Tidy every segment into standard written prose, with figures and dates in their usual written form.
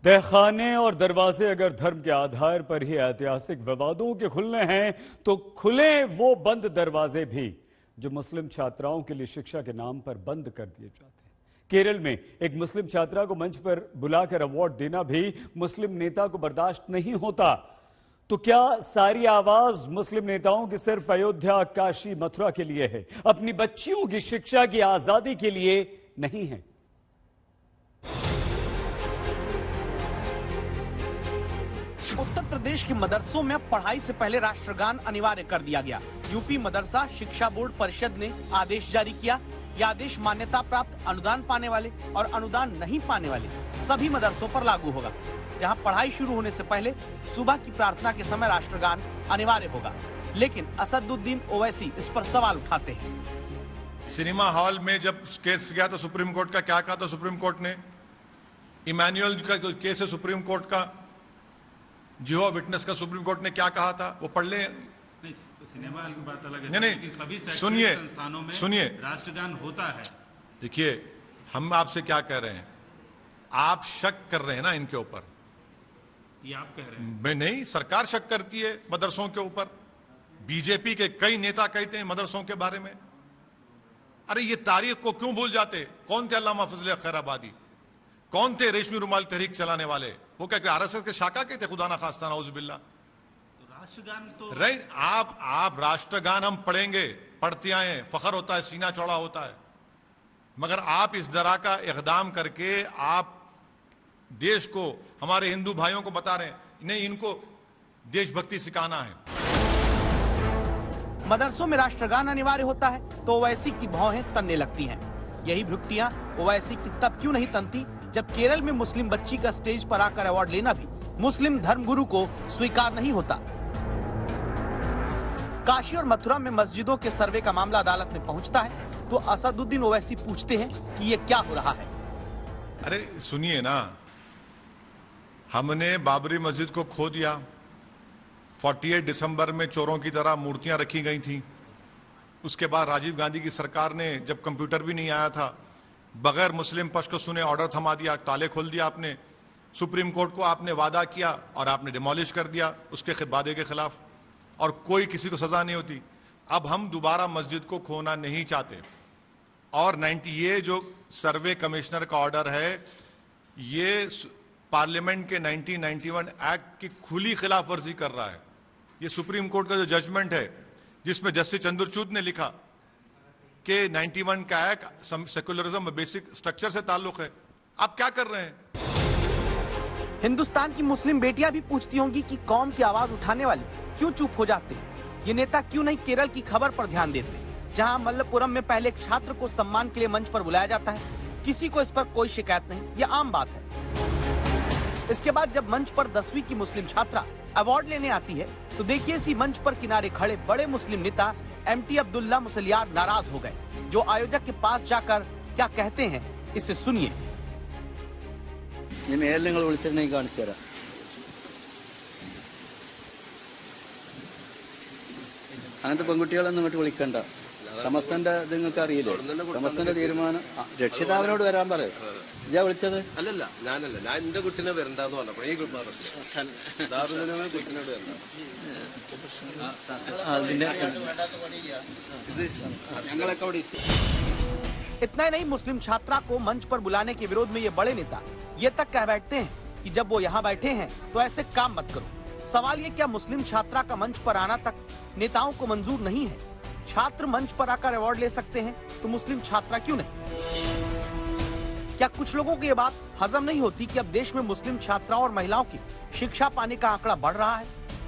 तहखाने और दरवाजे अगर धर्म के आधार पर ही ऐतिहासिक विवादों के खुलने हैं तो खुले वो बंद दरवाजे भी जो मुस्लिम छात्राओं के लिए शिक्षा के नाम पर बंद कर दिए जाते हैं। केरल में एक मुस्लिम छात्रा को मंच पर बुलाकर अवार्ड देना भी मुस्लिम नेता को बर्दाश्त नहीं होता। तो क्या सारी आवाज मुस्लिम नेताओं की सिर्फ अयोध्या, काशी, मथुरा के लिए है, अपनी बच्चियों की शिक्षा की आजादी के लिए नहीं है? उत्तर प्रदेश के मदरसों में पढ़ाई से पहले राष्ट्रगान अनिवार्य कर दिया गया। यूपी मदरसा शिक्षा बोर्ड परिषद ने आदेश जारी किया। यह आदेश मान्यता प्राप्त, अनुदान पाने वाले और अनुदान नहीं पाने वाले सभी मदरसों पर लागू होगा, जहां पढ़ाई शुरू होने से पहले सुबह की प्रार्थना के समय राष्ट्रगान अनिवार्य होगा। लेकिन असदुद्दीन ओवैसी इस पर सवाल उठाते हैं। सिनेमा हॉल में जब केस गया तो सुप्रीम कोर्ट का क्या कहा था? सुप्रीम कोर्ट ने इमैनुअल का केस है, सुप्रीम कोर्ट का जिहो विटनेस का सुप्रीम कोर्ट ने क्या कहा था वो पढ़ ले। नहीं, सिनेमा हॉल की बात अलग है। नहीं, सभी संस्थानों में राष्ट्रगान होता है। देखिए, हम आपसे क्या कह रहे हैं, आप शक कर रहे हैं ना इनके ऊपर। ये आप कह रहे हैं? मैं नहीं, सरकार शक करती है मदरसों के ऊपर। बीजेपी के कई नेता कहते हैं मदरसों के बारे में। अरे ये तारीख को क्यों भूल जाते? कौन थे अल्लामा फजल खैराबादी? कौन थे रेशमी रुमाल तहरीक चलाने वाले? वो क्या आरएसएस के शाखा के थे? खुदा ना खास्ता नाउजुबिल्लाह। तो राष्ट्रगान तो आप राष्ट्रगान हम पढ़ेंगे, पढ़ते आए, फखर होता है, सीना चौड़ा होता है, मगर आप इस तरह का इकदाम करके आप देश को, हमारे हिंदू भाइयों को बता रहे हैं नहीं इनको देशभक्ति सिखाना है। मदरसों में राष्ट्रगान अनिवार्य होता है तो ओवैसी की भौहें तनने लगती हैं। यही भुट्टियां ओवैसी की तब क्यों नहीं तनती जब केरल में मुस्लिम बच्ची का स्टेज पर आकर अवार्ड लेना भी मुस्लिम धर्मगुरु को स्वीकार नहीं होता। काशी और मथुरा में मस्जिदों के सर्वे का मामला अदालत में पहुंचता है तो असदुद्दीन ओवैसी पूछते हैं कि ये क्या हो रहा है। अरे सुनिए ना, हमने बाबरी मस्जिद को खो दिया। 48 दिसंबर में चोरों की तरह मूर्तियां रखी गई थी। उसके बाद राजीव गांधी की सरकार ने, जब कंप्यूटर भी नहीं आया था, बगैर मुस्लिम पक्ष को सुने ऑर्डर थमा दिया, ताले खोल दिया आपने। सुप्रीम कोर्ट को आपने वादा किया और आपने डिमोलिश कर दिया उसके वादे के खिलाफ, और कोई किसी को सजा नहीं होती। अब हम दोबारा मस्जिद को खोना नहीं चाहते। और ये जो सर्वे कमिश्नर का ऑर्डर है, ये पार्लियामेंट के 1991 एक्ट की खुली खिलाफ वर्जी कर रहा है। ये सुप्रीम कोर्ट का जो जजमेंट है जिसमें जस्टिस चंद्रचूड़ ने लिखा कि 91 का एक्ट सेकुलरिज्म बेसिक स्ट्रक्चर से ताल्लुक है। आप क्या कर रहे हैं? हिंदुस्तान की मुस्लिम बेटियां भी पूछती होंगी कि कौम की आवाज उठाने वाले क्यों चुप हो जाते हैं। ये नेता क्यों नहीं केरल की खबर पर ध्यान देते, जहां मल्लपुरम में पहले एक छात्र को सम्मान के लिए मंच पर बुलाया जाता है, किसी को इस पर कोई शिकायत नहीं, ये आम बात है। इसके बाद जब मंच पर 10वीं की मुस्लिम छात्रा अवार्ड लेने आती है तो देखिए इसी मंच पर किनारे खड़े बड़े मुस्लिम नेता एमटी अब्दुल्ला मुसलियार नाराज हो गए। जो आयोजक के पास जाकर क्या कहते हैं, इसे सुनिए। അങ്ങനത്തെ പെൺകുട്ടികളൊന്നും ഇങ്ങോട്ട് വിളിക്കണ്ട. സമസ്തന്റെ ഇത് നിങ്ങൾക്ക് അറിയില്ലേ? സമസ്തന്റെ തീരുമാനം രക്ഷിതാവിനോട് വരാൻ പറയും. ഇതാ വിളിച്ചത്? അല്ലല്ല, ഞാനല്ല, ഞാൻ എന്റെ കുട്ടിനെ വരണ്ടെന്ന് പറഞ്ഞപ്പോ ഈ കുട്ടിനോട് इतना ही नहीं, मुस्लिम छात्रा को मंच पर बुलाने के विरोध में ये बड़े नेता ये तक कह बैठते हैं कि जब वो यहाँ बैठे हैं तो ऐसे काम मत करो। सवाल ये, क्या मुस्लिम छात्रा का मंच पर आना तक नेताओं को मंजूर नहीं है? छात्र मंच पर आकर अवार्ड ले सकते हैं तो मुस्लिम छात्रा क्यों नहीं? क्या कुछ लोगों को ये बात हजम नहीं होती कि अब देश में मुस्लिम छात्राओं और महिलाओं की शिक्षा पाने का आंकड़ा बढ़ रहा है?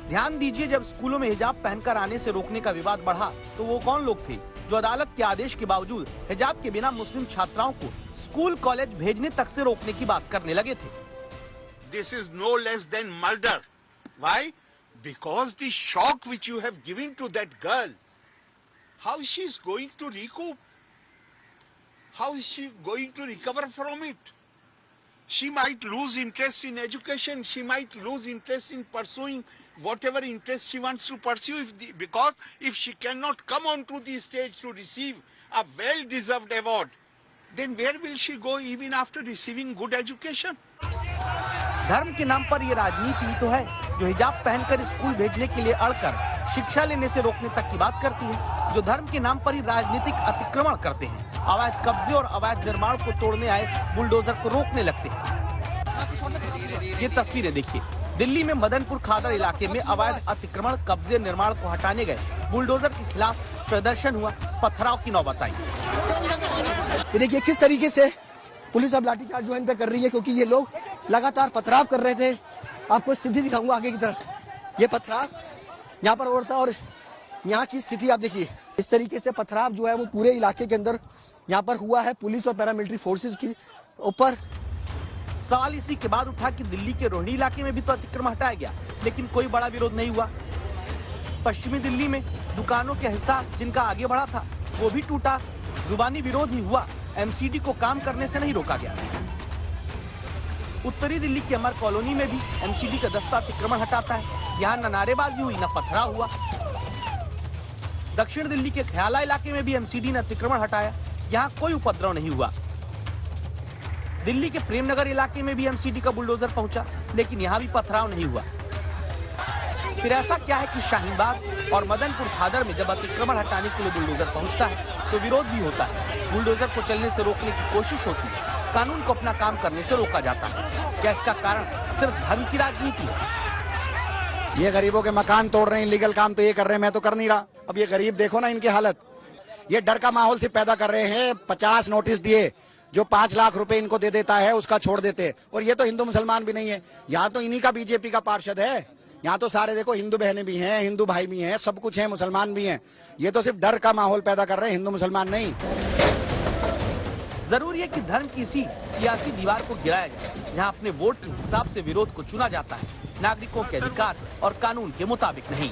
ध्यान दीजिए, जब स्कूलों में हिजाब पहनकर आने से रोकने का विवाद बढ़ा तो वो कौन लोग थे जो अदालत के आदेश के बावजूद हिजाब के बिना मुस्लिम छात्राओं को स्कूल कॉलेज भेजने तक से रोकने की बात करने लगे थे? This is no less than murder. Why? Because the shock which you have given to that girl, how she is going to recoup? How is she going to recover from it? She might lose interest in education. She might lose interest in pursuing whatever interest she wants to pursue. Because if she cannot come onto the stage to receive a well-deserved award, then where will she go even after receiving good education? धर्म के नाम पर ये राजनीति ही तो है जो हिजाब पहनकर स्कूल भेजने के लिए अड़कर शिक्षा लेने से रोकने तक की बात करती है, जो धर्म के नाम पर ही राजनीतिक अतिक्रमण करते हैं, अवैध कब्जे और अवैध निर्माण को तोड़ने आए बुलडोजर को रोकने लगते हैं। ये तस्वीरें देखिए, दिल्ली में मदनपुर खादर इलाके में अवैध अतिक्रमण कब्जे निर्माण को हटाने गए बुलडोजर के खिलाफ प्रदर्शन हुआ, पथराव की नौबत आई। देखिए किस तरीके से पुलिस अब लाठीचार्ज जो है इन पे कर रही है, क्योंकि ये लोग लगातार पथराव कर रहे थे। आपको स्थिति दिखाऊंगा आगे की तरफ, ये पथराव यहाँ पर हो रहा था और यहाँ की स्थिति आप देखिए, इस तरीके से पथराव जो है वो पूरे इलाके के अंदर यहाँ पर हुआ है पुलिस और पैरामिलिट्री फोर्सेस के ऊपर। सवाल इसी के बाद उठा कि दिल्ली के रोहिणी इलाके में भी तो अतिक्रमण हटाया गया, लेकिन कोई बड़ा विरोध नहीं हुआ। पश्चिमी दिल्ली में दुकानों के हिसाब जिनका आगे बढ़ा था वो भी टूटा, जुबानी विरोध ही हुआ, एमसीडी को काम करने से नहीं रोका गया। उत्तरी दिल्ली की अमर कॉलोनी में भी एमसीडी का दस्ता अतिक्रमण हटाता है, यहाँ न नारेबाजी हुई न पथराव हुआ। दक्षिण दिल्ली के ख्याला इलाके में भी एमसीडी ने अतिक्रमण हटाया, यहाँ कोई उपद्रव नहीं हुआ। दिल्ली के प्रेमनगर इलाके में भी एमसीडी का बुलडोजर पहुंचा, लेकिन यहाँ भी पथराव नहीं हुआ। फिर ऐसा क्या है कि शाहीनबाग और मदनपुर खादर में जब अतिक्रमण हटाने के लिए बुलडोजर पहुंचता है तो विरोध भी होता है, बुलडोजर को चलने से रोकने की कोशिश होती है, कानून को अपना काम करने से रोका जाता है। क्या इसका कारण सिर्फ धर्म की राजनीति है? ये गरीबों के मकान तोड़ रहे हैं, इलीगल काम तो ये कर रहे हैं, मैं तो कर नहीं रहा। अब ये गरीब देखो ना इनकी हालत, ये डर का माहौल से पैदा कर रहे हैं। 50 नोटिस दिए, जो 5 लाख रुपए इनको दे देता है उसका छोड़ देते, और ये तो हिंदू मुसलमान भी नहीं है, यहाँ तो इन्हीं का बीजेपी का पार्षद है। यहाँ तो सारे देखो हिंदू बहनें भी हैं, हिंदू भाई भी हैं, सब कुछ है, मुसलमान भी हैं। ये तो सिर्फ डर का माहौल पैदा कर रहे हैं, हिंदू मुसलमान नहीं। जरूरी है कि धर्म की इसी सियासी दीवार को गिराया जाए, जहाँ अपने वोट के हिसाब से विरोध को चुना जाता है, नागरिकों के अधिकार और कानून के मुताबिक नहीं।